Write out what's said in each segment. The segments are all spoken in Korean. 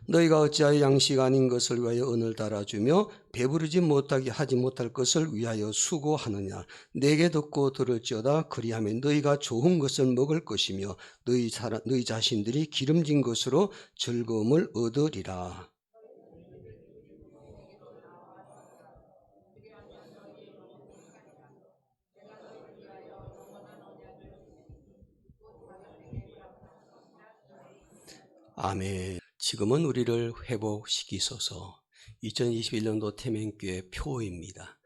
너희가 어찌하여 양식 아닌 것을 위하여 은을 달아주며 배부르지 못하게 하지 못할 것을 위하여 수고하느냐. 내게 듣고 들을지어다. 그리하면 너희가 좋은 것을 먹을 것이며 너희 자신들이 기름진 것으로 즐거움을 얻으리라. 아멘. 지금은 우리를 회복시키소서. 2021년도 태명교회 표입니다.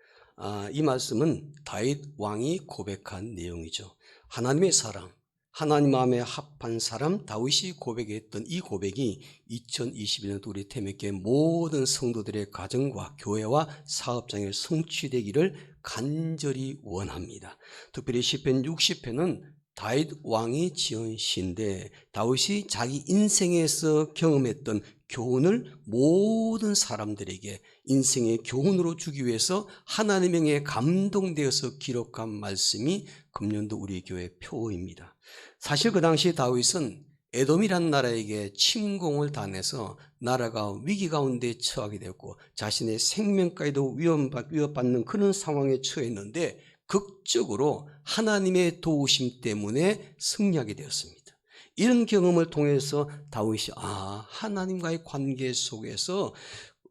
이 말씀은 다윗 왕이 고백한 내용이죠. 하나님의 사람, 하나님 마음에 합한 사람 다윗이 고백했던 이 고백이 2021년도 우리 태명교회 모든 성도들의 가정과 교회와 사업장에 성취되기를 간절히 원합니다. 특별히 시편 60편은 다윗 왕이 지은 시인데 다윗이 자기 인생에서 경험했던 교훈을 모든 사람들에게 인생의 교훈으로 주기 위해서 하나님에 감동되어서 기록한 말씀이 금년도 우리 교회 표입니다. 사실 그 당시 다윗은 에돔이라는 나라에게 침공을 당해서 나라가 위기 가운데 처하게 되었고 자신의 생명까지도 위협받는 그런 상황에 처했는데 극적으로 하나님의 도우심 때문에 승리하게 되었습니다. 이런 경험을 통해서 다윗이 하나님과의 관계 속에서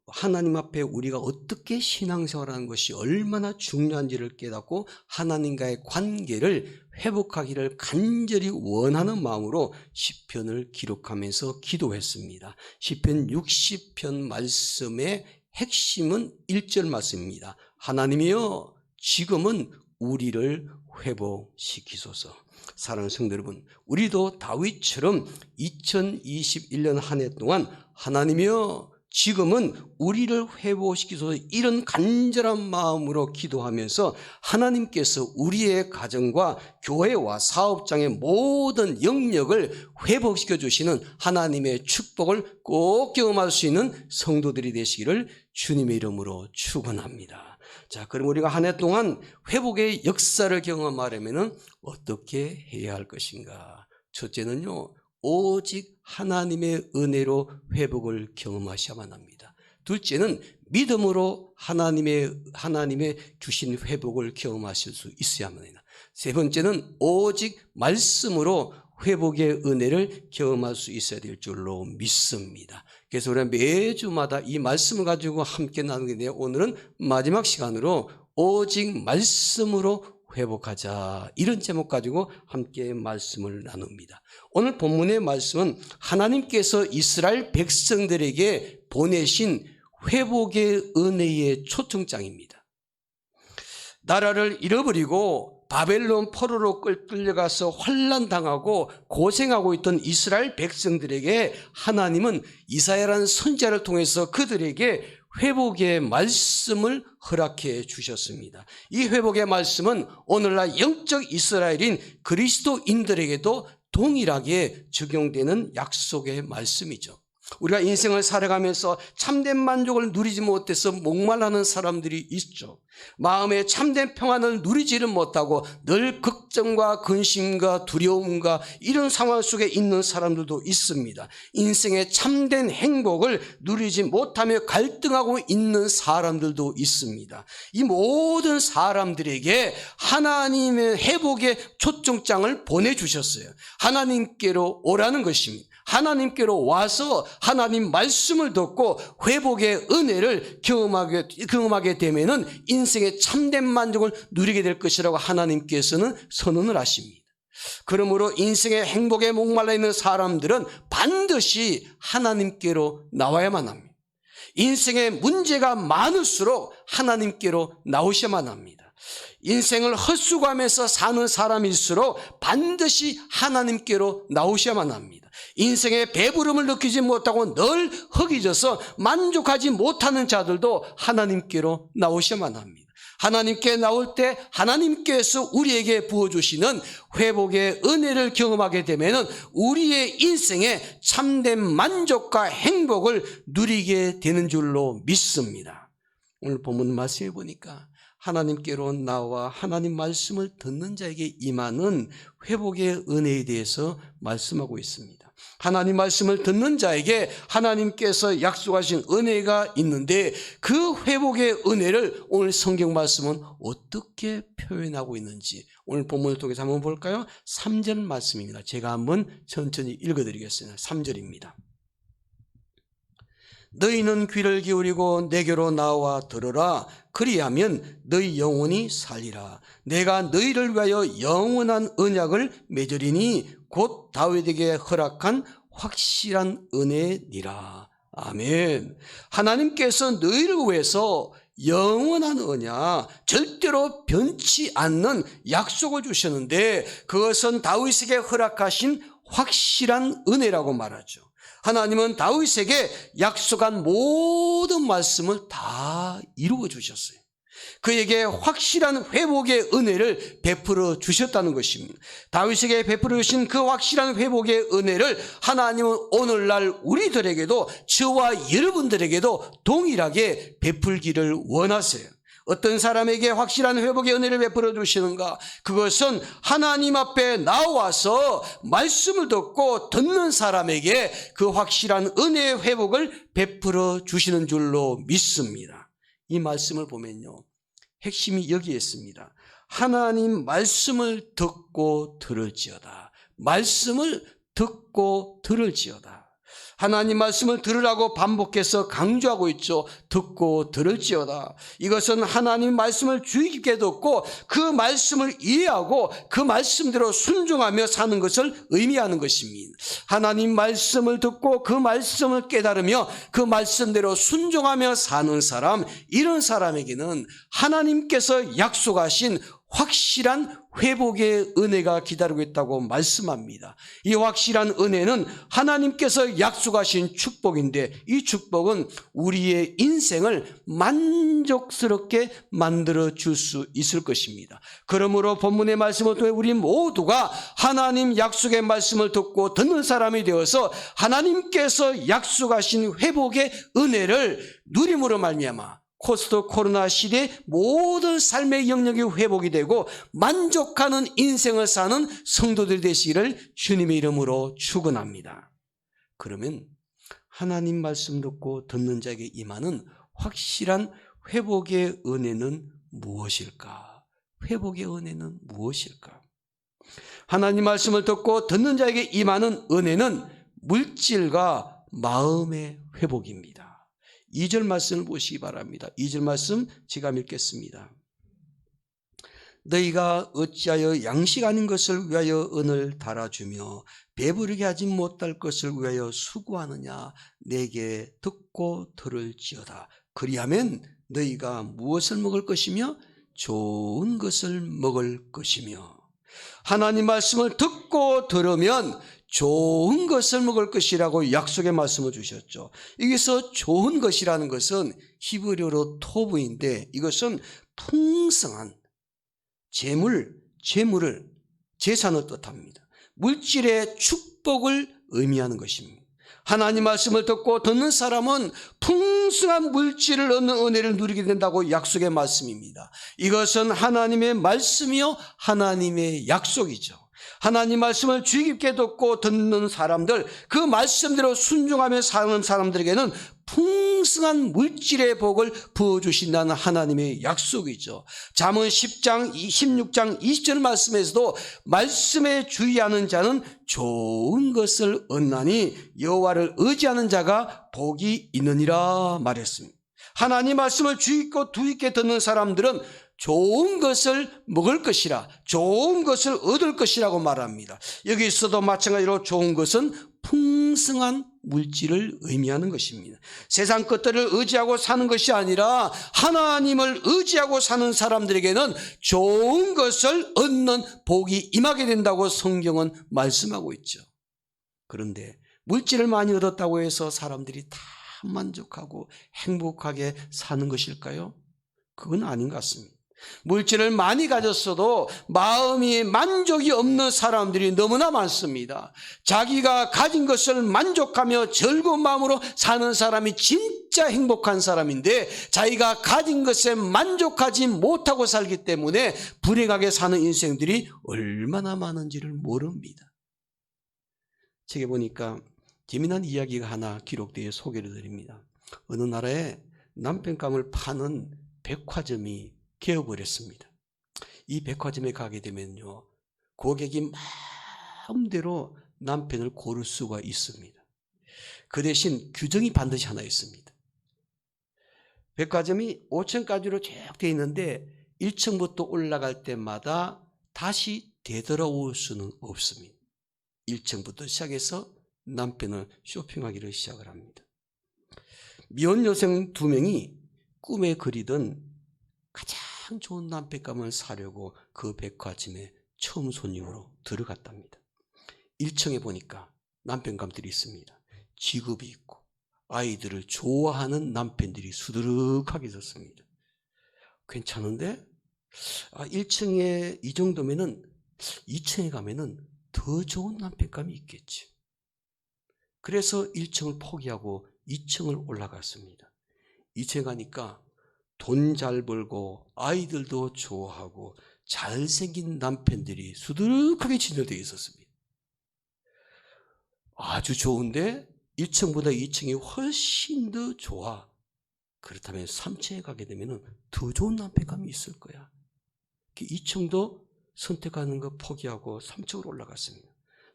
하나님 앞에 우리가 어떻게 신앙생활하는 것이 얼마나 중요한지를 깨닫고 하나님과의 관계를 회복하기를 간절히 원하는 마음으로 시편을 기록하면서 기도했습니다. 시편 60편 말씀의 핵심은 1절 말씀입니다. 하나님이여 지금은 우리를 회복시키소서. 사랑하는 성도 여러분, 우리도 다윗처럼 2021년 한 해 동안 하나님이여 지금은 우리를 회복시키소서 이런 간절한 마음으로 기도하면서 하나님께서 우리의 가정과 교회와 사업장의 모든 영역을 회복시켜 주시는 하나님의 축복을 꼭 경험할 수 있는 성도들이 되시기를 주님의 이름으로 축원합니다. 자, 그럼 우리가 한 해 동안 회복의 역사를 경험하려면 어떻게 해야 할 것인가? 첫째는요, 오직 하나님의 은혜로 회복을 경험하셔야만 합니다. 둘째는 믿음으로 하나님의 주신 회복을 경험하실 수 있어야만 합니다. 세 번째는 오직 말씀으로 회복의 은혜를 경험할 수 있어야 될 줄로 믿습니다. 그래서 우리가 매주마다 이 말씀을 가지고 함께 나누게 돼요. 오늘은 마지막 시간으로 오직 말씀으로 회복하자, 이런 제목 가지고 함께 말씀을 나눕니다. 오늘 본문의 말씀은 하나님께서 이스라엘 백성들에게 보내신 회복의 은혜의 초청장입니다. 나라를 잃어버리고 바벨론 포로로 끌려가서 환난당하고 고생하고 있던 이스라엘 백성들에게 하나님은 이사야라는 선지자를 통해서 그들에게 회복의 말씀을 허락해 주셨습니다. 이 회복의 말씀은 오늘날 영적 이스라엘인 그리스도인들에게도 동일하게 적용되는 약속의 말씀이죠. 우리가 인생을 살아가면서 참된 만족을 누리지 못해서 목말라하는 사람들이 있죠. 마음의 참된 평안을 누리지를 못하고 늘 걱정과 근심과 두려움과 이런 상황 속에 있는 사람들도 있습니다. 인생의 참된 행복을 누리지 못하며 갈등하고 있는 사람들도 있습니다. 이 모든 사람들에게 하나님의 회복의 초청장을 보내주셨어요. 하나님께로 오라는 것입니다. 하나님께로 와서 하나님 말씀을 듣고 회복의 은혜를 경험하게 되면은 인생의 참된 만족을 누리게 될 것이라고 하나님께서는 선언을 하십니다. 그러므로 인생의 행복에 목말라 있는 사람들은 반드시 하나님께로 나와야만 합니다. 인생의 문제가 많을수록 하나님께로 나오셔야만 합니다. 인생을 헛수고하면서 사는 사람일수록 반드시 하나님께로 나오셔야만 합니다. 인생의 배부름을 느끼지 못하고 늘 허기져서 만족하지 못하는 자들도 하나님께로 나오셔야만 합니다. 하나님께 나올 때 하나님께서 우리에게 부어주시는 회복의 은혜를 경험하게 되면 우리의 인생에 참된 만족과 행복을 누리게 되는 줄로 믿습니다. 오늘 본문 말씀해 보니까 하나님께로 나와 하나님 말씀을 듣는 자에게 임하는 회복의 은혜에 대해서 말씀하고 있습니다. 하나님 말씀을 듣는 자에게 하나님께서 약속하신 은혜가 있는데 그 회복의 은혜를 오늘 성경 말씀은 어떻게 표현하고 있는지 오늘 본문을 통해서 한번 볼까요? 3절 말씀입니다. 제가 한번 천천히 읽어드리겠습니다. 3절입니다. 너희는 귀를 기울이고 내게로 나와 들으라. 그리하면 너희 영혼이 살리라. 내가 너희를 위하여 영원한 언약을 맺으리니 곧 다윗에게 허락한 확실한 은혜니라. 아멘. 하나님께서 너희를 위해서 영원한 언약, 절대로 변치 않는 약속을 주셨는데 그것은 다윗에게 허락하신 확실한 은혜라고 말하죠. 하나님은 다윗에게 약속한 모든 말씀을 다 이루어 주셨어요. 그에게 확실한 회복의 은혜를 베풀어 주셨다는 것입니다. 다윗에게 베풀어 주신 그 확실한 회복의 은혜를 하나님은 오늘날 우리들에게도, 저와 여러분들에게도 동일하게 베풀기를 원하세요. 어떤 사람에게 확실한 회복의 은혜를 베풀어 주시는가? 그것은 하나님 앞에 나와서 말씀을 듣는 사람에게 그 확실한 은혜의 회복을 베풀어 주시는 줄로 믿습니다. 이 말씀을 보면요, 핵심이 여기에 있습니다. 하나님 말씀을 듣고 들을지어다. 말씀을 듣고 들을지어다. 하나님 말씀을 들으라고 반복해서 강조하고 있죠. 듣고 들을지어다. 이것은 하나님 말씀을 주의 깊게 듣고 그 말씀을 이해하고 그 말씀대로 순종하며 사는 것을 의미하는 것입니다. 하나님 말씀을 듣고 그 말씀을 깨달으며 그 말씀대로 순종하며 사는 사람, 이런 사람에게는 하나님께서 약속하신 확실한 회복의 은혜가 기다리고 있다고 말씀합니다. 이 확실한 은혜는 하나님께서 약속하신 축복인데 이 축복은 우리의 인생을 만족스럽게 만들어 줄 수 있을 것입니다. 그러므로 본문의 말씀을 통해 우리 모두가 하나님 약속의 말씀을 듣는 사람이 되어서 하나님께서 약속하신 회복의 은혜를 누림으로 말미암아 포스트 코로나 시대의 모든 삶의 영역이 회복이 되고 만족하는 인생을 사는 성도들 되시기를 주님의 이름으로 축원합니다. 그러면 하나님 말씀 듣는 자에게 임하는 확실한 회복의 은혜는 무엇일까? 회복의 은혜는 무엇일까? 하나님 말씀을 듣는 자에게 임하는 은혜는 물질과 마음의 회복입니다. 2절 말씀을 보시기 바랍니다. 2절 말씀 제가 읽겠습니다. 너희가 어찌하여 양식 아닌 것을 위하여 은을 달아주며 배부르게 하지 못할 것을 위하여 수고하느냐? 내게 듣고 들을지어다. 그리하면 너희가 무엇을 먹을 것이며 좋은 것을 먹을 것이며. 하나님 말씀을 듣고 들으면 좋은 것을 먹을 것이라고 약속의 말씀을 주셨죠. 여기서 좋은 것이라는 것은 히브리어로 토브인데 이것은 풍성한 재산을 뜻합니다. 물질의 축복을 의미하는 것입니다. 하나님 말씀을 듣는 사람은 풍성한 물질을 얻는 은혜를 누리게 된다고 약속의 말씀입니다. 이것은 하나님의 말씀이요 하나님의 약속이죠. 하나님 말씀을 주의 깊게 듣는 사람들, 그 말씀대로 순종하며 사는 사람들에게는 풍성한 물질의 복을 부어주신다는 하나님의 약속이죠. 잠언 10장 16장 20절 말씀에서도 말씀에 주의하는 자는 좋은 것을 얻나니 여호와를 의지하는 자가 복이 있느니라 말했습니다. 하나님 말씀을 주의 깊게 듣는 사람들은 좋은 것을 먹을 것이라, 좋은 것을 얻을 것이라고 말합니다. 여기서도 마찬가지로 좋은 것은 풍성한 물질을 의미하는 것입니다. 세상 것들을 의지하고 사는 것이 아니라 하나님을 의지하고 사는 사람들에게는 좋은 것을 얻는 복이 임하게 된다고 성경은 말씀하고 있죠. 그런데 물질을 많이 얻었다고 해서 사람들이 다 만족하고 행복하게 사는 것일까요? 그건 아닌 것 같습니다. 물질을 많이 가졌어도 마음이 만족이 없는 사람들이 너무나 많습니다. 자기가 가진 것을 만족하며 즐거운 마음으로 사는 사람이 진짜 행복한 사람인데, 자기가 가진 것에 만족하지 못하고 살기 때문에 불행하게 사는 인생들이 얼마나 많은지를 모릅니다. 책에 보니까 재미난 이야기가 하나 기록되어 소개를 드립니다. 어느 나라에 남편감을 파는 백화점이 개어버렸습니다. 이 백화점에 가게 되면요, 고객이 마음대로 남편을 고를 수가 있습니다. 그 대신 규정이 반드시 하나 있습니다. 백화점이 5층까지로 쭉 되어 있는데 1층부터 올라갈 때마다 다시 되돌아올 수는 없습니다. 1층부터 시작해서 남편을 쇼핑하기를 시작을 합니다. 미혼 여성 2명이 꿈에 그리던 가장 좋은 남편감을 사려고 그 백화점에 처음 손님으로 들어갔답니다. 1층에 보니까 남편감들이 있습니다. 직업이 있고 아이들을 좋아하는 남편들이 수두룩하게 있었습니다. 괜찮은데? 1층에 이 정도면은 2층에 가면은 더 좋은 남편감이 있겠지. 그래서 1층을 포기하고 2층을 올라갔습니다. 2층에 가니까 돈 잘 벌고 아이들도 좋아하고 잘생긴 남편들이 수두룩하게 진열되어 있었습니다. 아주 좋은데 1층보다 2층이 훨씬 더 좋아. 그렇다면 3층에 가게 되면 더 좋은 남편감이 있을 거야. 2층도 선택하는 거 포기하고 3층으로 올라갔습니다.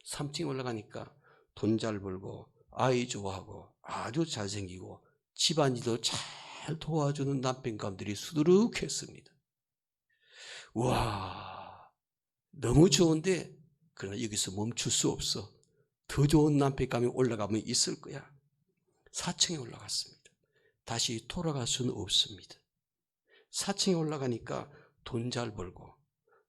3층에 올라가니까 돈 잘 벌고 아이 좋아하고 아주 잘생기고 집안일도 잘 도와주는 남편감들이 수두룩했습니다. 와, 너무 좋은데 그러나 여기서 멈출 수 없어. 더 좋은 남편감이 올라가면 있을 거야. 4층에 올라갔습니다. 다시 돌아갈 수는 없습니다. 4층에 올라가니까 돈 잘 벌고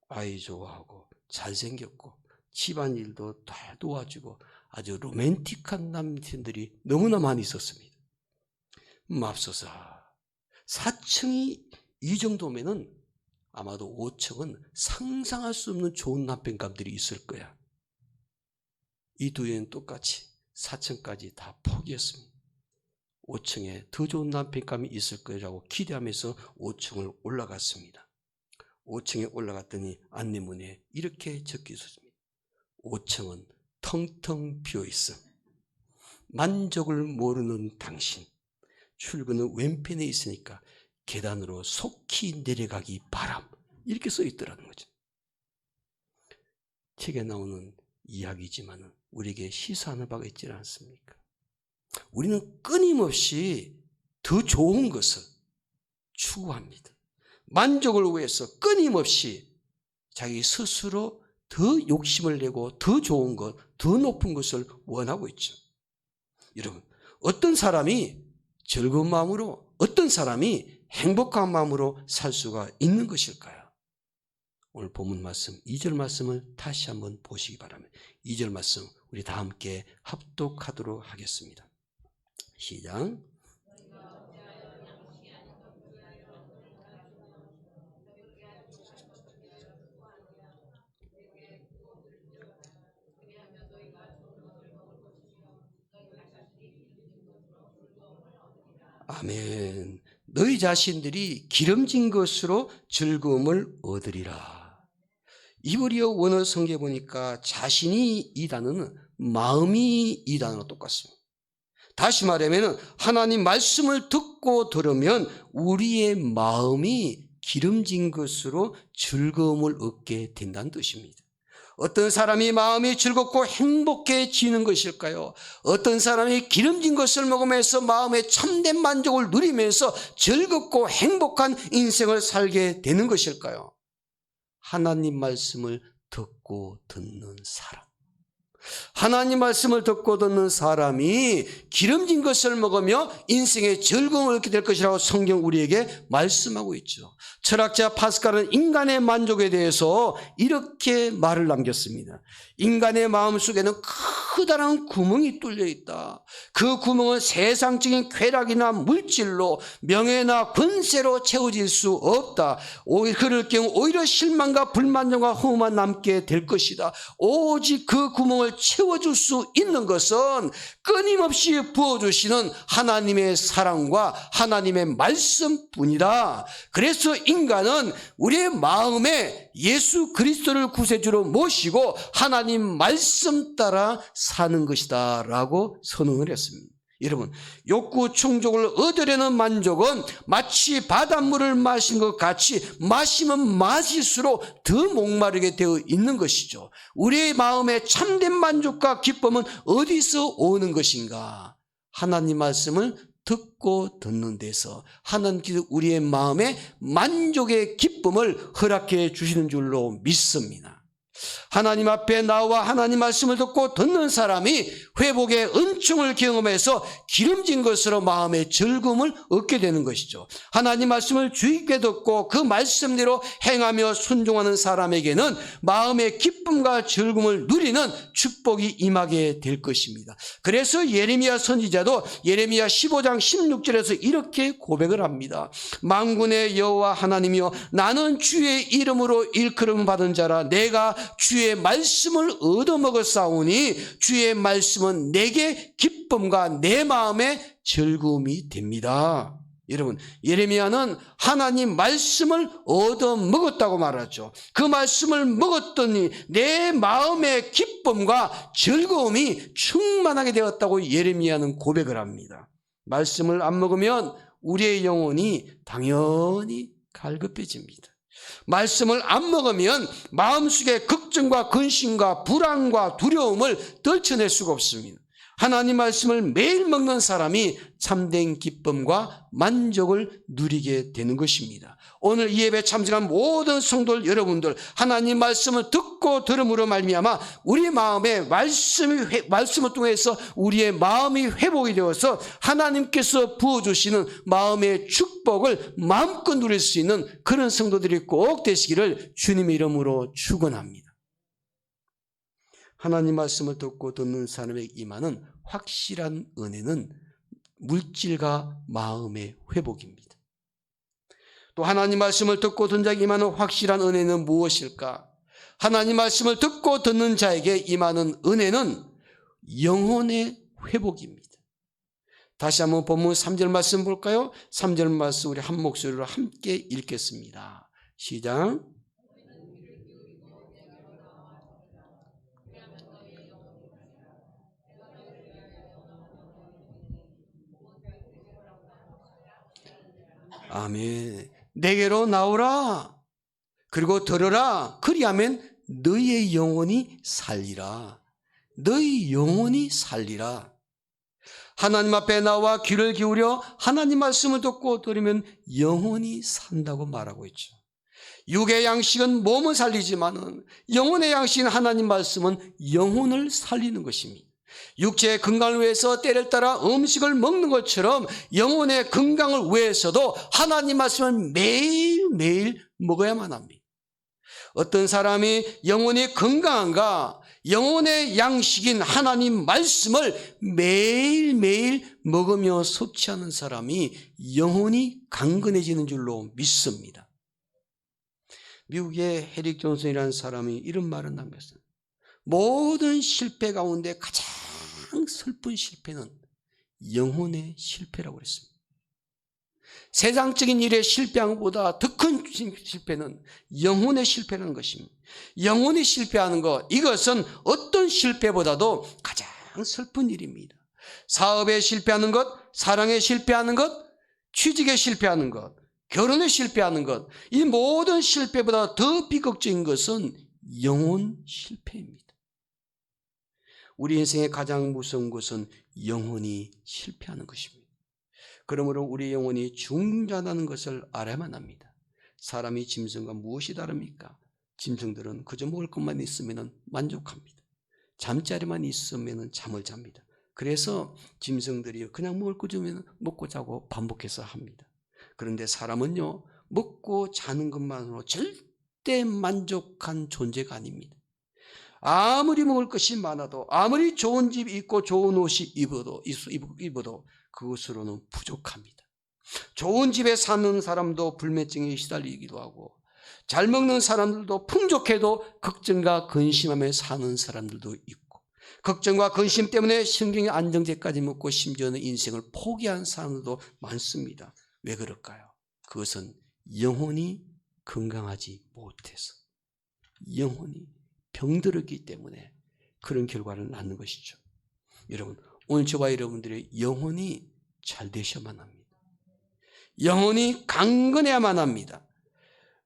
아이 좋아하고 잘생겼고 집안일도 다 도와주고 아주 로맨틱한 남편들이 너무나 많이 있었습니다. 맙소사 4층이 이 정도면은 아마도 5층은 상상할 수 없는 좋은 남편감들이 있을 거야. 이 두 여인은 똑같이 4층까지 다 포기했습니다. 5층에 더 좋은 남편감이 있을 거라고 기대하면서 5층을 올라갔습니다. 5층에 올라갔더니 안내문에 이렇게 적혀 있었습니다. 5층은 텅텅 비어 있어. 만족을 모르는 당신. 출구는 왼편에 있으니까 계단으로 속히 내려가기 바람. 이렇게 써 있더라는 거죠. 책에 나오는 이야기지만 우리에게 시사하는 바가 있지 않습니까? 우리는 끊임없이 더 좋은 것을 추구합니다. 만족을 위해서 끊임없이 자기 스스로 더 욕심을 내고 더 좋은 것, 더 높은 것을 원하고 있죠. 여러분, 어떤 사람이 즐거운 마음으로, 어떤 사람이 행복한 마음으로 살 수가 있는 것일까요? 오늘 본문 말씀, 2절 말씀을 다시 한번 보시기 바랍니다. 2절 말씀 우리 다 함께 합독하도록 하겠습니다. 시작. 아멘. 너희 자신들이 기름진 것으로 즐거움을 얻으리라. 이브리어 원어 성경에 보니까 자신이 이 단어는 마음이 이 단어로 똑같습니다. 다시 말하면 하나님 말씀을 듣고 들으면 우리의 마음이 기름진 것으로 즐거움을 얻게 된다는 뜻입니다. 어떤 사람이 마음이 즐겁고 행복해지는 것일까요? 어떤 사람이 기름진 것을 먹으면서 마음의 참된 만족을 누리면서 즐겁고 행복한 인생을 살게 되는 것일까요? 하나님 말씀을 듣고 듣는 사람. 하나님 말씀을 듣고 듣는 사람이 기름진 것을 먹으며 인생의 즐거움을 얻게 될 것이라고 성경 우리에게 말씀하고 있죠. 철학자 파스칼은 인간의 만족에 대해서 이렇게 말을 남겼습니다. 인간의 마음속에는 커다란 구멍이 뚫려 있다. 그 구멍은 세상적인 쾌락이나 물질로, 명예나 권세로 채워질 수 없다. 그럴 경우 오히려 실망과 불만족과 허무만 남게 될 것이다. 오직 그 구멍을 채워줄 수 있는 것은 끊임없이 부어주시는 하나님의 사랑과 하나님의 말씀뿐이다. 그래서 인간은 우리의 마음에 예수 그리스도를 구세주로 모시고 하나님 말씀 따라 사는 것이다 라고 선언을 했습니다. 여러분, 욕구 충족을 얻으려는 만족은 마치 바닷물을 마신 것 같이 마시면 마실수록 더 목마르게 되어 있는 것이죠. 우리의 마음에 참된 만족과 기쁨은 어디서 오는 것인가? 하나님 말씀을 듣고 듣는 데서 하나님께서 우리의 마음에 만족의 기쁨을 허락해 주시는 줄로 믿습니다. 하나님 앞에 나와 하나님 말씀을 듣고 듣는 사람이 회복의 은총을 경험해서 기름진 것으로 마음의 즐거움을 얻게 되는 것이죠. 하나님 말씀을 주의 깊게 듣고 그 말씀대로 행하며 순종하는 사람에게는 마음의 기쁨과 즐거움을 누리는 축복이 임하게 될 것입니다. 그래서 예레미야 선지자도 예레미야 15장 16절에서 이렇게 고백을 합니다. 만군의 여호와 하나님이여, 나는 주의 이름으로 일컬음 받은 자라. 내가 주의 말씀을 얻어먹었사오니 주의 말씀은 내게 기쁨과 내 마음의 즐거움이 됩니다. 여러분, 예레미야는 하나님 말씀을 얻어먹었다고 말하죠. 그 말씀을 먹었더니 내 마음의 기쁨과 즐거움이 충만하게 되었다고 예레미야는 고백을 합니다. 말씀을 안 먹으면 우리의 영혼이 당연히 갈급해집니다. 말씀을 안 먹으면 마음속에 걱정과 근심과 불안과 두려움을 떨쳐낼 수가 없습니다. 하나님 말씀을 매일 먹는 사람이 참된 기쁨과 만족을 누리게 되는 것입니다. 오늘 이 예배에 참석한 모든 성도들 여러분들, 하나님 말씀을 듣고 들음으로 말미암아 우리 마음에 말씀을 통해서 우리의 마음이 회복이 되어서 하나님께서 부어주시는 마음의 축복을 마음껏 누릴 수 있는 그런 성도들이 꼭 되시기를 주님의 이름으로 축원합니다. 하나님 말씀을 듣고 듣는 사람에게 임하는 확실한 은혜는 물질과 마음의 회복입니다. 또 하나님 말씀을 듣고 듣는 자에게 임하는 확실한 은혜는 무엇일까? 하나님 말씀을 듣고 듣는 자에게 임하는 은혜는 영혼의 회복입니다. 다시 한번 본문 3절 말씀 볼까요? 3절 말씀 우리 한 목소리로 함께 읽겠습니다. 시작. 아멘. 내게로 나오라. 그리고 들으라. 그리하면 너희의 영혼이 살리라. 너희 영혼이 살리라. 하나님 앞에 나와 귀를 기울여 하나님 말씀을 듣고 들으면 영혼이 산다고 말하고 있죠. 육의 양식은 몸을 살리지만은 영혼의 양식인 하나님 말씀은 영혼을 살리는 것입니다. 육체의 건강을 위해서 때를 따라 음식을 먹는 것처럼 영혼의 건강을 위해서도 하나님 말씀을 매일매일 먹어야만 합니다. 어떤 사람이 영혼이 건강한가? 영혼의 양식인 하나님 말씀을 매일매일 먹으며 섭취하는 사람이 영혼이 강건해지는 줄로 믿습니다. 미국의 해릭 존슨이라는 사람이 이런 말을 남겼어요. 모든 실패 가운데 가장 슬픈 실패는 영혼의 실패라고 그랬습니다. 세상적인 일에 실패한 것보다 더 큰 실패는 영혼의 실패라는 것입니다. 영혼이 실패하는 것, 이것은 어떤 실패보다도 가장 슬픈 일입니다. 사업에 실패하는 것, 사랑에 실패하는 것, 취직에 실패하는 것, 결혼에 실패하는 것, 이 모든 실패보다 더 비극적인 것은 영혼 실패입니다. 우리 인생의 가장 무서운 것은 영혼이 실패하는 것입니다. 그러므로 우리 영혼이 중단하는 것을 알아야만 합니다. 사람이 짐승과 무엇이 다릅니까? 짐승들은 그저 먹을 것만 있으면 만족합니다. 잠자리만 있으면 잠을 잡니다. 그래서 짐승들이 그냥 먹을 거 주면 먹고 자고 반복해서 합니다. 그런데 사람은요, 먹고 자는 것만으로 절대 만족한 존재가 아닙니다. 아무리 먹을 것이 많아도, 아무리 좋은 집이 있고 좋은 옷이 입어도 그것으로는 부족합니다. 좋은 집에 사는 사람도 불면증에 시달리기도 하고, 잘 먹는 사람들도 풍족해도 걱정과 근심하며 사는 사람들도 있고, 걱정과 근심 때문에 신경의 안정제까지 먹고 심지어는 인생을 포기한 사람들도 많습니다. 왜 그럴까요? 그것은 영혼이 건강하지 못해서, 영혼이 병들었기 때문에 그런 결과를 낳는 것이죠. 여러분, 오늘 저와 여러분들의 영혼이 잘 되셔야만 합니다. 영혼이 강건해야만 합니다.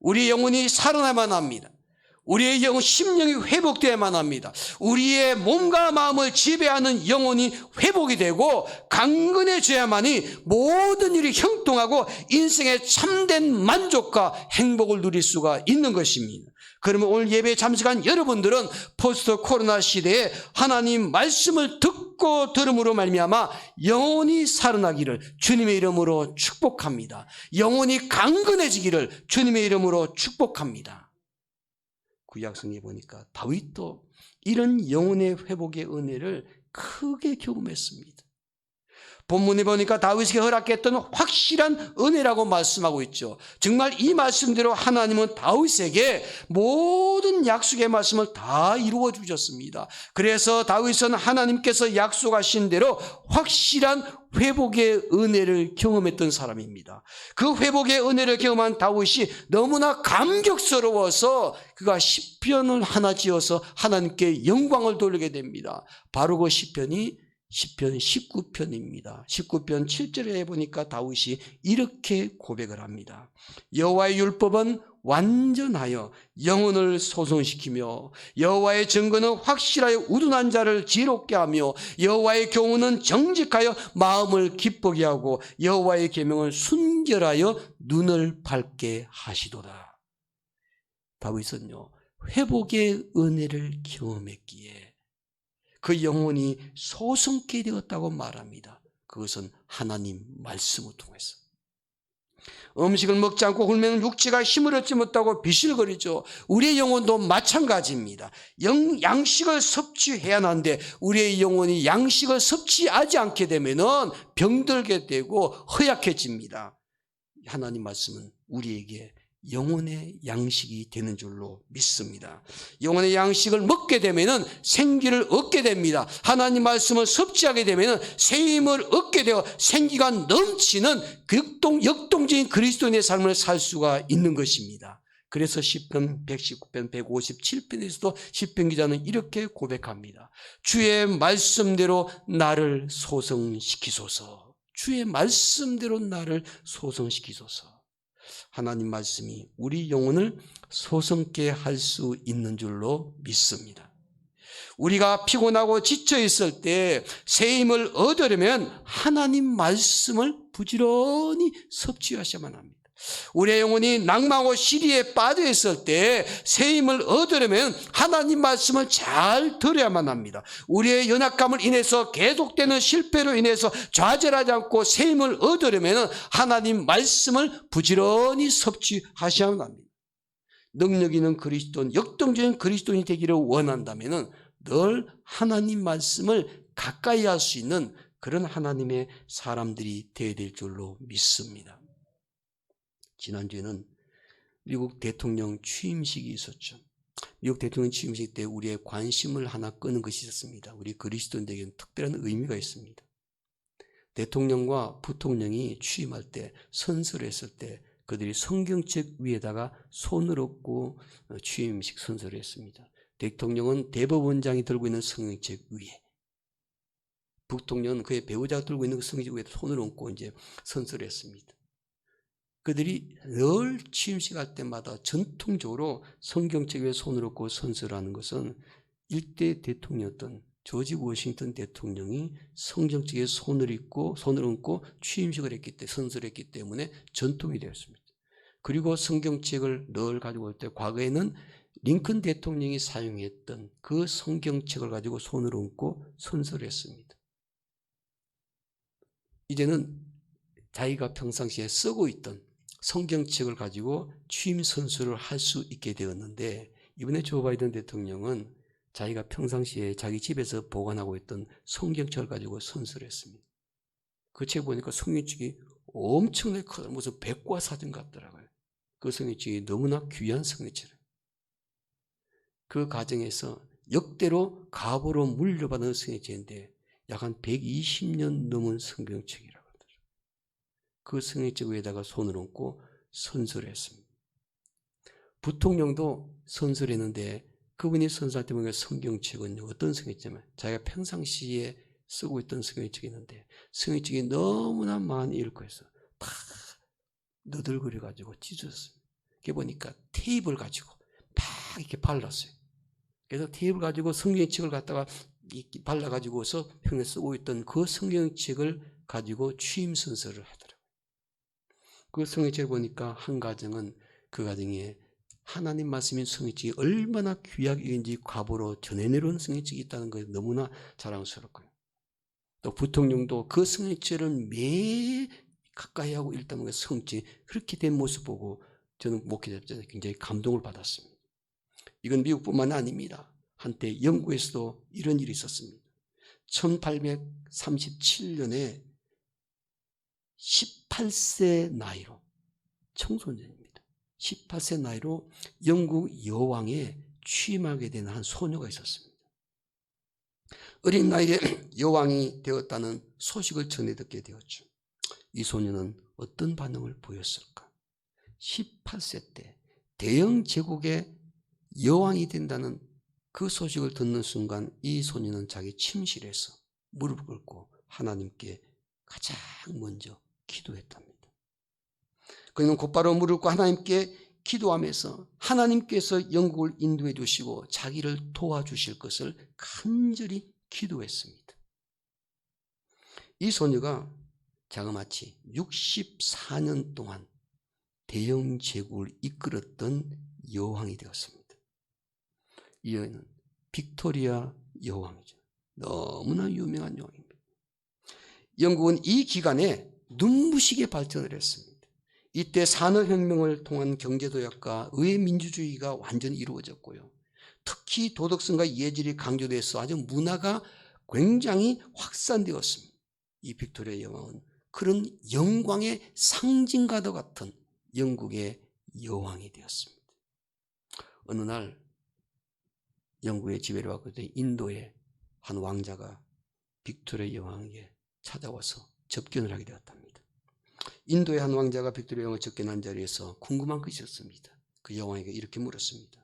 우리의 영혼이 살아나야만 합니다. 우리의 영혼, 심령이 회복되어야만 합니다. 우리의 몸과 마음을 지배하는 영혼이 회복이 되고 강건해져야만이 모든 일이 형통하고 인생의 참된 만족과 행복을 누릴 수가 있는 것입니다. 그러면 오늘 예배에 참석한 여러분들은 포스트 코로나 시대에 하나님 말씀을 듣고 들음으로 말미암아 영혼이 살아나기를 주님의 이름으로 축복합니다. 영혼이 강건해지기를 주님의 이름으로 축복합니다. 구약성에 보니까 다윗도 이런 영혼의 회복의 은혜를 크게 경험했습니다. 본문에 보니까 다윗에게 허락했던 확실한 은혜라고 말씀하고 있죠. 정말 이 말씀대로 하나님은 다윗에게 모든 약속의 말씀을 다 이루어 주셨습니다. 그래서 다윗은 하나님께서 약속하신 대로 확실한 회복의 은혜를 경험했던 사람입니다. 그 회복의 은혜를 경험한 다윗이 너무나 감격스러워서 그가 시편을 하나 지어서 하나님께 영광을 돌리게 됩니다. 바로 그 시편이 시편 19편입니다. 19편 7절에 보니까 다윗이 이렇게 고백을 합니다. 여호와의 율법은 완전하여 영혼을 소성시키며 여호와의 증거는 확실하여 우둔한 자를 지롭게 하며 여호와의 교훈은 정직하여 마음을 기쁘게 하고 여호와의 계명은 순결하여 눈을 밝게 하시도다. 다윗은요, 회복의 은혜를 경험했기에 그 영혼이 소성케 되었다고 말합니다. 그것은 하나님 말씀을 통해서. 음식을 먹지 않고 굶으면 육체가 힘을 얻지 못하고 비실거리죠. 우리의 영혼도 마찬가지입니다. 양식을 섭취해야 하는데 우리의 영혼이 양식을 섭취하지 않게 되면은 병들게 되고 허약해집니다. 하나님 말씀은 우리에게 영혼의 양식이 되는 줄로 믿습니다. 영혼의 양식을 먹게 되면 생기를 얻게 됩니다. 하나님 말씀을 섭취하게 되면 새 힘을 얻게 되어 생기가 넘치는 역동적인 그리스도인의 삶을 살 수가 있는 것입니다. 그래서 시편 119편 157편에서도 시편 기자는 이렇게 고백합니다. 주의 말씀대로 나를 소성시키소서. 주의 말씀대로 나를 소성시키소서. 하나님 말씀이 우리 영혼을 소성케 할 수 있는 줄로 믿습니다. 우리가 피곤하고 지쳐 있을 때 새 힘을 얻으려면 하나님 말씀을 부지런히 섭취하셔야만 합니다. 우리의 영혼이 낭망하고 시리에 빠져 있을 때 새 힘을 얻으려면 하나님 말씀을 잘 들어야만 합니다. 우리의 연약감을 인해서 계속되는 실패로 인해서 좌절하지 않고 새 힘을 얻으려면 하나님 말씀을 부지런히 섭취하셔야만 합니다. 능력 있는 그리스도인, 역동적인 그리스도인이 되기를 원한다면 늘 하나님 말씀을 가까이 할 수 있는 그런 하나님의 사람들이 되어야 될 줄로 믿습니다. 지난주에는 미국 대통령 취임식이 있었죠. 미국 대통령 취임식 때 우리의 관심을 하나 끄는 것이 있었습니다. 우리 그리스도인들에게는 특별한 의미가 있습니다. 대통령과 부통령이 취임할 때, 선서를 했을 때 그들이 성경책 위에다가 손을 얹고 취임식 선서를 했습니다. 대통령은 대법원장이 들고 있는 성경책 위에, 부통령은 그의 배우자가 들고 있는 그 성경책 위에 손을 얹고 이제 선서를 했습니다. 그들이 늘 취임식 할 때마다 전통적으로 성경책 위에 손을 얹고 선서를 하는 것은 일대 대통령이었던 조지 워싱턴 대통령이 성경책에 손을 얹고 취임식을 했기 때문에, 선서를 했기 때문에 전통이 되었습니다. 그리고 성경책을 늘 가지고 올 때 과거에는 링컨 대통령이 사용했던 그 성경책을 가지고 손을 얹고 선서를 했습니다. 이제는 자기가 평상시에 쓰고 있던 성경책을 가지고 취임 선서를 할 수 있게 되었는데, 이번에 조 바이든 대통령은 자기가 평상시에 자기 집에서 보관하고 있던 성경책을 가지고 선서를 했습니다. 그 책 보니까 성경책이 엄청나게 커요. 무슨 백과사전 같더라고요. 그 성경책이 너무나 귀한 성경책이에요. 그 과정에서 역대로 가보로 물려받은 성경책인데 약 한 120년 넘은 성경책이라고 하더라고요. 그 성경책 위에다가 손을 얹고 선서를 했습니다. 부통령도 선서를 했는데 그분이 선서할 때 보니까 성경책은 어떤 성경책이냐면 자기가 평상시에 쓰고 있던 성경책이 있는데 성경책이 너무나 많이 읽고 해서 다 너덜거려가지고 찢어졌습니다. 그게 보니까 테이프를 가지고 막 이렇게 발랐어요. 그래서 테이프를 가지고 성경책을 갖다가 발라가지고서 평소에 쓰고 있던 그 성경책을 가지고 취임 선서를 하더라고요. 그 성경책을 보니까 한 가정은 그 가정에 하나님 말씀인 성경책이 얼마나 귀하게인지 과보로 전해내려온 성경책이 있다는 것이 너무나 자랑스럽고요. 또 부통령도 그 성경책을 매 가까이 하고 읽다는 성경책이 그렇게 된 모습 보고 저는 목회자 굉장히 감동을 받았습니다. 이건 미국뿐만 아닙니다. 한때 영국에서도 이런 일이 있었습니다. 1837년에 18세 나이로, 청소년입니다. 18세 나이로 영국 여왕에 취임하게 된 한 소녀가 있었습니다. 어린 나이에 여왕이 되었다는 소식을 전해 듣게 되었죠. 이 소녀는 어떤 반응을 보였을까? 18세 때 대영 제국의 여왕이 된다는 그 소식을 듣는 순간 이 소녀는 자기 침실에서 무릎을 꿇고 하나님께 가장 먼저 기도했답니다. 그는 곧바로 무릎 꿇고 하나님께 기도하면서 하나님께서 영국을 인도해 주시고 자기를 도와주실 것을 간절히 기도했습니다. 이 소녀가 자그마치 64년 동안 대영 제국을 이끌었던 여왕이 되었습니다. 이 여인은 빅토리아 여왕이죠. 너무나 유명한 여왕입니다. 영국은 이 기간에 눈부시게 발전을 했습니다. 이때 산업혁명을 통한 경제도약과 의민주주의가 완전히 이루어졌고요. 특히 도덕성과 예절이 강조돼서 아주 문화가 굉장히 확산되었습니다. 이 빅토리아 여왕은 그런 영광의 상징과도 같은 영국의 여왕이 되었습니다. 어느 날 영국의 지배를 받고 있던 인도의 한 왕자가 빅토리아 여왕에게 찾아와서 접견을 하게 되었답니다. 인도의 한 왕자가 빅토리아 여왕을 접견한 자리에서 궁금한 것이 있었습니다. 그 여왕에게 이렇게 물었습니다.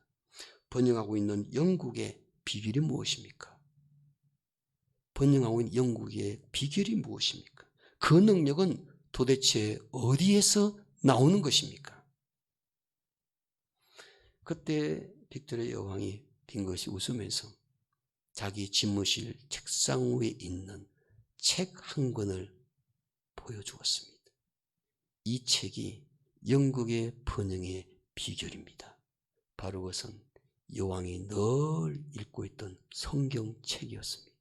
번영하고 있는 영국의 비결이 무엇입니까? 번영하고 있는 영국의 비결이 무엇입니까? 그 능력은 도대체 어디에서 나오는 것입니까? 그때 빅토리아 여왕이 빙긋이 웃으면서 자기 집무실 책상 위에 있는 책 한 권을 보여주었습니다. 이 책이 영국의 번영의 비결입니다. 바로 그것은 여왕이 늘 읽고 있던 성경책이었습니다.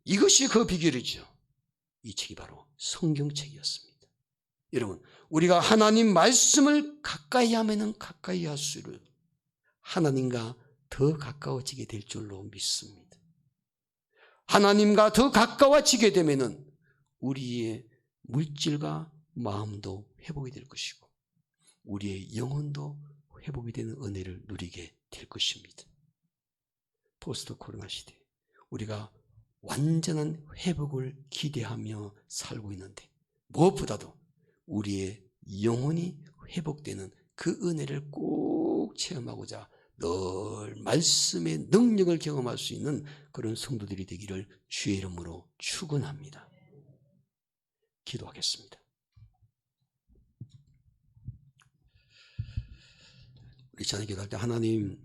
이것이 그 비결이죠. 이 책이 바로 성경책이었습니다. 여러분, 우리가 하나님 말씀을 가까이 하면 가까이 할수록 하나님과 더 가까워지게 될 줄로 믿습니다. 하나님과 더 가까워지게 되면 우리의 물질과 마음도 회복이 될 것이고 우리의 영혼도 회복이 되는 은혜를 누리게 될 것입니다. 포스트 코로나 시대에 우리가 완전한 회복을 기대하며 살고 있는데 무엇보다도 우리의 영혼이 회복되는 그 은혜를 꼭 체험하고자 늘 말씀의 능력을 경험할 수 있는 그런 성도들이 되기를 주의 이름으로 축원합니다. 기도하겠습니다. 우리 찬양 기도할 때 하나님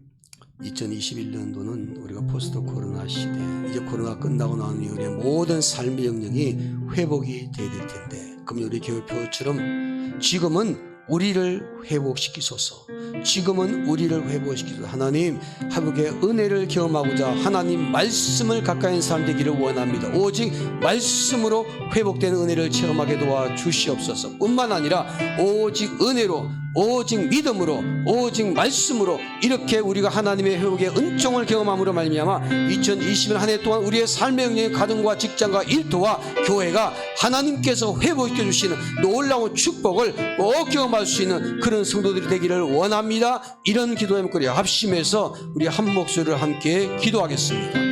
2021년도는 우리가 포스트 코로나 시대 이제 코로나 끝나고 나온 이후에 모든 삶의 영역이 회복이 돼야 될 텐데 그럼 우리 교회표처럼 지금은 우리를 회복시키소서. 지금은 우리를 회복시키소서. 하나님, 회복의 은혜를 경험하고자 하나님 말씀을 가까이 있는 사람 되기를 원합니다. 오직 말씀으로 회복되는 은혜를 체험하게 도와주시옵소서. 뿐만 아니라 오직 은혜로, 오직 믿음으로, 오직 말씀으로 이렇게 우리가 하나님의 회복의 은총을 경험함으로 말미암아 2020년 한 해 동안 우리의 삶의 영역의 가정과 직장과 일터와 교회가 하나님께서 회복시켜 주시는 놀라운 축복을 꼭 경험할 수 있는 그런 성도들이 되기를 원합니다. 이런 기도의 목소리 합심해서 우리 한 목소리를 함께 기도하겠습니다.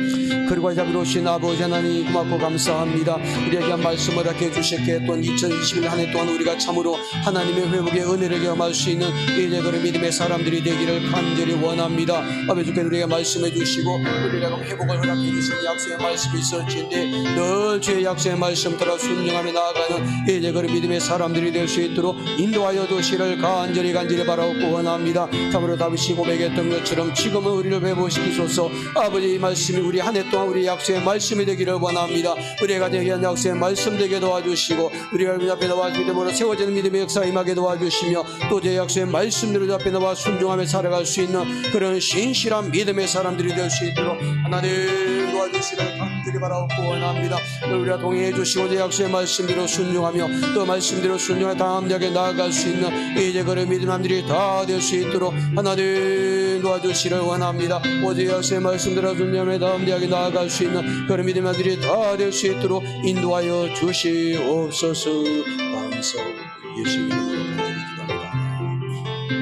그리고 자비로우신 아버지 하나님, 고맙고 감사합니다. 우리에게 한 말씀을 이렇게 주셨기에 또한 2021년 한 해 동안 우리가 참으로 하나님의 회복의 은혜를 경험할 수 있는 이제 그런 믿음의 사람들이 되기를 간절히 원합니다. 아버지 주께 우리에게 말씀해 주시고 우리에게 회복을 허락해 주신 약속의 말씀이 있었지인데 늘 주의 약속의 말씀 따라 순종하며 나아가는 이제 그런 믿음의 사람들이 될 수 있도록 인도하여 주시를 간절히 바라옵고 원합니다. 참으로 다윗이 고백했던 것처럼 지금은 우리를 회복시키소서. 아버지, 이 말씀이 우리 한 해 동안 우리 약속의 말씀이 되기를 원합니다. 우리가 되게 한 약속의 말씀 되게 도와주시고 우리가 앞에 나와 믿음으로 세워지는 믿음의 역사 임하게 도와주시며 또 제 약속의 말씀대로 앞에 나와 순종하며 살아갈 수 있는 그런 신실한 믿음의 사람들이 될 수 있도록 하나님 도와주시를 간절히 바라옵고 원합니다. 우리가 동행해 주시고 제 약속의 말씀대로 순종하며 또 말씀대로 순종하여 담대하게 나아갈 수 있는 이제 그런 믿음들이 다 될 수 있도록 하나님 도와주시를 원합니다. 오직 약속의 말씀대로 순종하며 담대하게 나아갈 수 있는 그런 믿음들이 다 될 수 있도록 인도하여 주시옵소서. 감사하고 예수님 이름으로 간절히 기도합니다.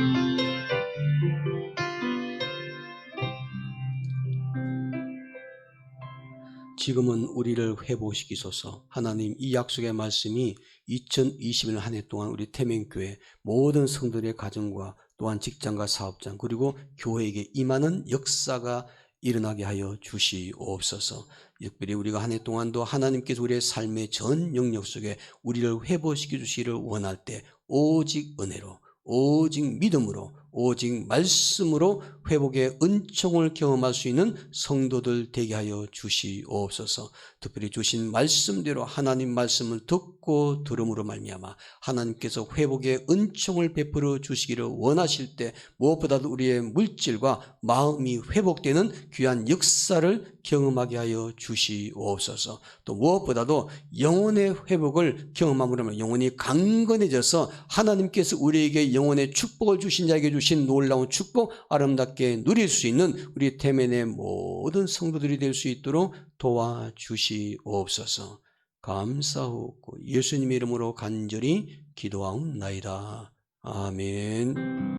지금은 우리를 회복시키소서. 하나님, 이 약속의 말씀이 2021년 한 해 동안 우리 태명교회 모든 성도들의 가정과 또한 직장과 사업장 그리고 교회에게 임하는 역사가 일어나게 하여 주시옵소서. 특별히 우리가 한 해 동안도 하나님께서 우리의 삶의 전 영역 속에 우리를 회복시켜 주시기를 원할 때 오직 은혜로, 오직 믿음으로, 오직 말씀으로 회복의 은총을 경험할 수 있는 성도들 되게 하여 주시옵소서. 특별히 주신 말씀대로 하나님 말씀을 듣고 들음으로 말미암아 하나님께서 회복의 은총을 베풀어 주시기를 원하실 때 무엇보다도 우리의 물질과 마음이 회복되는 귀한 역사를 경험하게 하여 주시옵소서. 또 무엇보다도 영혼의 회복을 경험함으로 하면 영혼이 강건해져서 하나님께서 우리에게 영혼의 축복을 주신 자에게 주신 놀라운 축복 아름답게 누릴 수 있는 우리 태면의 모든 성도들이 될 수 있도록 도와주시옵소서. 감사하고 예수님의 이름으로 간절히 기도하옵나이다. 아멘.